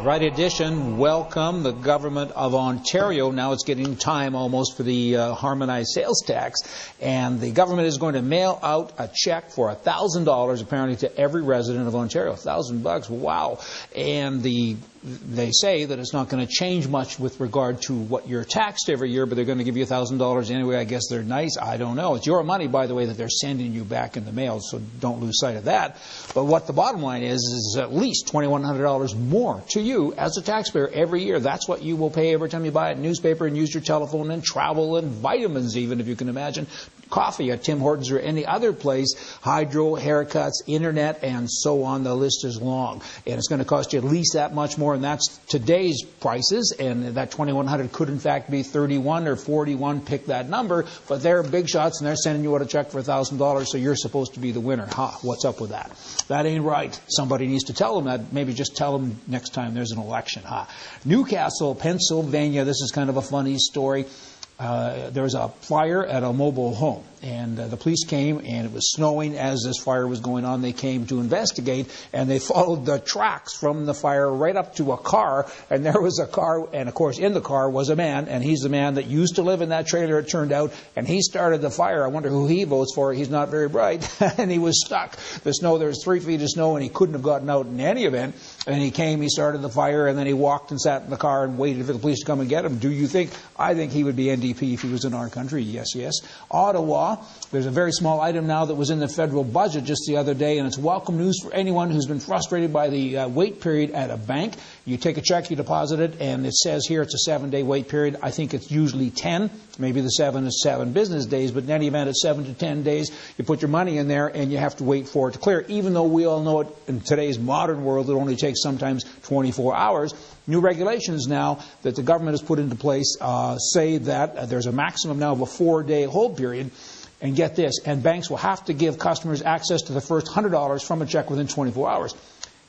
Right edition. Welcome. The government of Ontario, now it's getting time almost for the harmonized sales tax, and the government is going to mail out a check for $1,000 apparently to every resident of Ontario. $1,000, wow. And they say that it's not going to change much with regard to what you're taxed every year, but they're going to give you $1,000 anyway. I guess they're nice. I don't know. It's your money, by the way, that they're sending you back in the mail, so don't lose sight of that. But what the bottom line is at least $2,100 more to you as a taxpayer every year. That's what you will pay every time you buy a newspaper and use your telephone and travel and vitamins, even, if you can imagine. Coffee at Tim Hortons or any other place, hydro, haircuts, internet, and so on. The list is long. And it's going to cost you at least that much more, and that's today's prices. And that $2,100 could, in fact, be $31 or $41. Pick that number. But they're big shots, and they're sending you out a check for $1,000, so you're supposed to be the winner. What's up with that? That ain't right. Somebody needs to tell them that. Maybe just tell them next time there's an election. Newcastle, Pennsylvania. This is kind of a funny story. There was a fire at a mobile home, and the police came, and it was snowing as this fire was going on. They came to investigate, and they followed the tracks from the fire right up to a car, and there was a car, and of course in the car was a man, and he's the man that used to live in that trailer, it turned out, and he started the fire. I wonder who he votes for. He's not very bright. And he was stuck. The snow, there was 3 feet of snow, and he couldn't have gotten out in any event. And he came, he started the fire, and then he walked and sat in the car and waited for the police to come and get him. Do you think? I think he would be NDP if he was in our country. Yes, yes. Ottawa, there's a very small item now that was in the federal budget just the other day, and it's welcome news for anyone who's been frustrated by the wait period at a bank. You take a check, you deposit it, and it says here it's a 7-day wait period. I think it's usually 10. Maybe the 7 is 7 business days, but in any event, it's 7 to 10 days. You put your money in there, and you have to wait for it to clear. Even though we all know it in today's modern world, it only takes sometimes 24 hours. New regulations now that the government has put into place say that there's a maximum now of a 4-day hold period. And get this, and banks will have to give customers access to the first $100 from a check within 24 hours.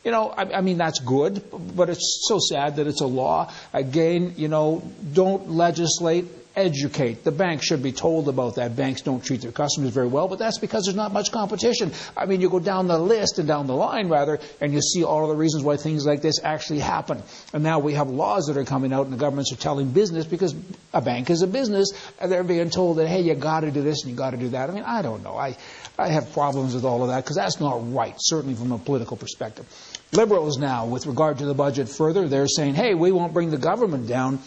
You know, I mean, that's good, but it's so sad that it's a law. Again, you know, don't legislate, educate. The banks should be told about that. Banks don't treat their customers very well, but that's because there's not much competition. I mean, you go down the list and down the line, rather, and you see all of the reasons why things like this actually happen. And now we have laws that are coming out, and the governments are telling business, because a bank is a business, and they're being told that, hey, you got to do this and you got to do that. I mean, I don't know. I have problems with all of that, because that's not right, certainly from a political perspective. Liberals now, with regard to the budget further, they're saying, hey, we won't bring the government down,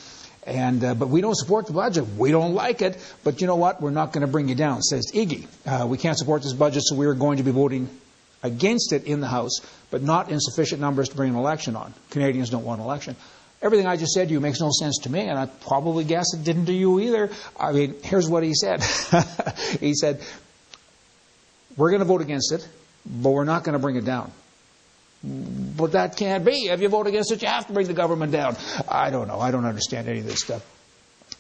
but we don't support the budget. We don't like it, but you know what? We're not going to bring you down, says Iggy. We can't support this budget, so we are going to be voting against it in the House, but not in sufficient numbers to bring an election on. Canadians don't want an election. Everything I just said to you makes no sense to me, and I probably guess it didn't to you either. I mean, here's what he said. He said, we're going to vote against it, but we're not going to bring it down. But that can't be. If you vote against it, you have to bring the government down. I don't know. I don't understand any of this stuff.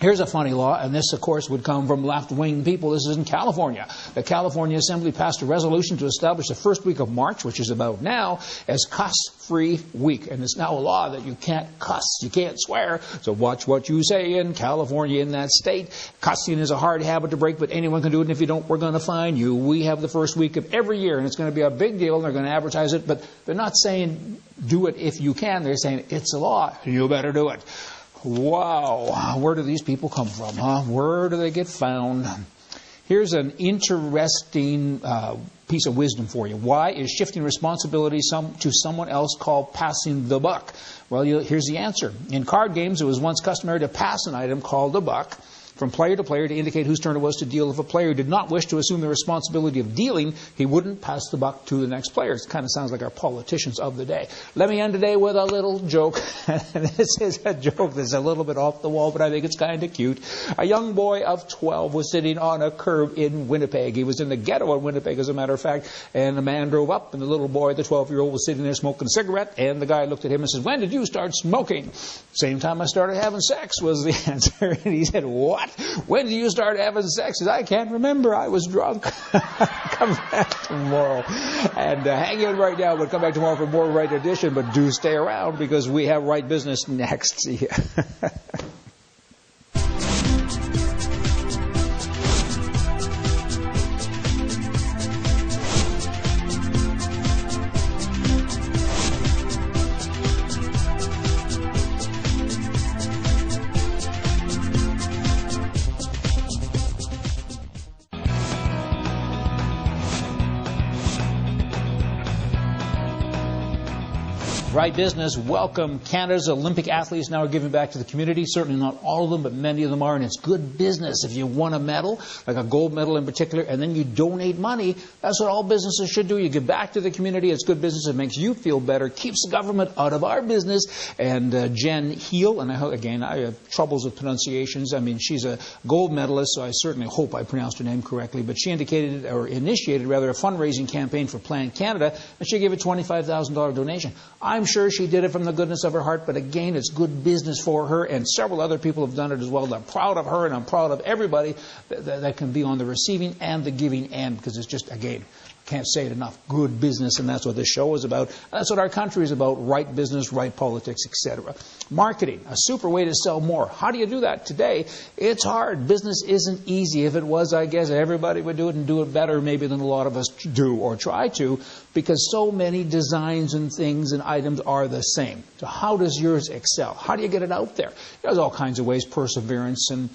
Here's a funny law, and this, of course, would come from left-wing people. This is in California. The California Assembly passed a resolution to establish the first week of March, which is about now, as cuss-free week. And it's now a law that you can't cuss, you can't swear. So watch what you say in California, in that state. Cussing is a hard habit to break, but anyone can do it, and if you don't, we're going to fine you. We have the first week of every year, and it's going to be a big deal, and they're going to advertise it, but they're not saying do it if you can. They're saying it's a law, you better do it. Wow, where do these people come from, huh? Where do they get found? Here's an interesting piece of wisdom for you. Why is shifting responsibility to someone else called passing the buck? Well, here's the answer. In card games, it was once customary to pass an item called a buck from player to player to indicate whose turn it was to deal. If a player did not wish to assume the responsibility of dealing, he wouldn't pass the buck to the next player. It kind of sounds like our politicians of the day. Let me end today with a little joke. This is a joke that's a little bit off the wall, but I think it's kind of cute. A young boy of 12 was sitting on a curb in Winnipeg. He was in the ghetto in Winnipeg, as a matter of fact, and a man drove up, and the little boy, the 12-year-old, was sitting there smoking a cigarette, and the guy looked at him and said, when did you start smoking? Same time I started having sex, was the answer. And he said, what? When did you start having sex? He said, I can't remember. I was drunk. Come back tomorrow. And hang in right now. We'll come back tomorrow for more Right Edition, but do stay around because we have Right Business next. See ya. Right business. Welcome. Canada's Olympic athletes now are giving back to the community. Certainly not all of them, but many of them are, and it's good business. If you won a medal, like a gold medal in particular, and then you donate money, that's what all businesses should do. You give back to the community. It's good business. It makes you feel better, keeps the government out of our business. And Jen Heel, and I have troubles with pronunciations. I mean, she's a gold medalist, so I certainly hope I pronounced her name correctly, but she initiated a fundraising campaign for Planned Canada, and she gave a $25,000 donation. I'm sure she did it from the goodness of her heart, but again, it's good business for her, and several other people have done it as well. I'm proud of her, and I'm proud of everybody that can be on the receiving and the giving end, because it's just, again, can't say it enough, good business, and that's what this show is about. That's what our country is about, right business, right politics, etc. Marketing, a super way to sell more. How do you do that today? It's hard. Business isn't easy. If it was, I guess everybody would do it and do it better maybe than a lot of us do or try to, because so many designs and things and items are the same. So how does yours excel? How do you get it out there? There's all kinds of ways, perseverance and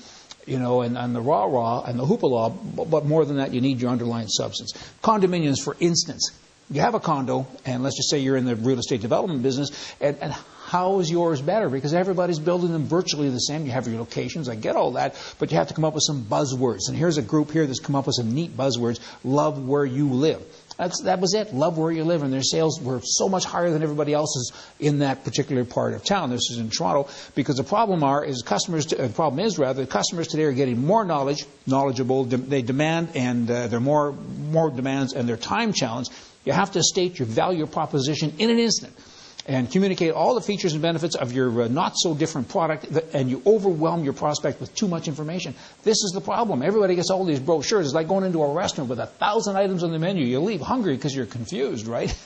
and the rah-rah and the hoopla, but more than that, you need your underlying substance. Condominiums, for instance. You have a condo, and let's just say you're in the real estate development business, and how is yours better? Because everybody's building them virtually the same. You have your locations, I get all that, but you have to come up with some buzzwords. And here's a group here that's come up with some neat buzzwords. Love where you live. That was it. Love where you live. And their sales were so much higher than everybody else's in that particular part of town. This is in Toronto. Because the problem the customers today are getting more knowledgeable. They demand, and they're more demands, and they're time challenged. You have to state your value proposition in an instant and communicate all the features and benefits of your not-so-different product, and you overwhelm your prospect with too much information. This is the problem. Everybody gets all these brochures. It's like going into a restaurant with 1,000 items on the menu. You leave hungry because you're confused, right?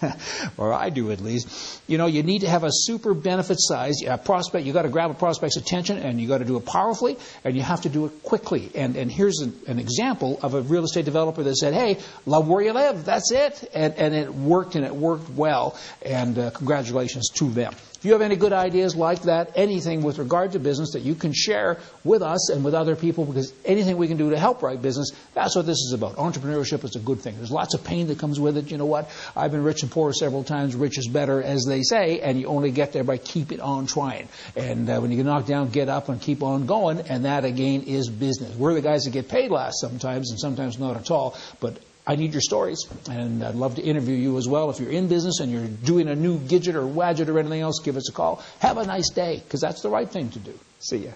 Or I do, at least. You need to have a super benefit size prospect. You've got to grab a prospect's attention, and you've got to do it powerfully, and you have to do it quickly. And here's an example of a real estate developer that said, hey, love where you live. That's it. And it worked, and it worked well. And congratulations to them. If you have any good ideas like that, anything with regard to business that you can share with us and with other people, because anything we can do to help right business, that's what this is about. Entrepreneurship is a good thing. There's lots of pain that comes with it. You know what? I've been rich and poor several times. Rich is better, as they say, and you only get there by keeping on trying. And when you get knocked down, get up and keep on going, and that, again, is business. We're the guys that get paid last sometimes, and sometimes not at all, but I need your stories, and I'd love to interview you as well. If you're in business and you're doing a new gadget or wadget or anything else, give us a call. Have a nice day, because that's the right thing to do. See ya.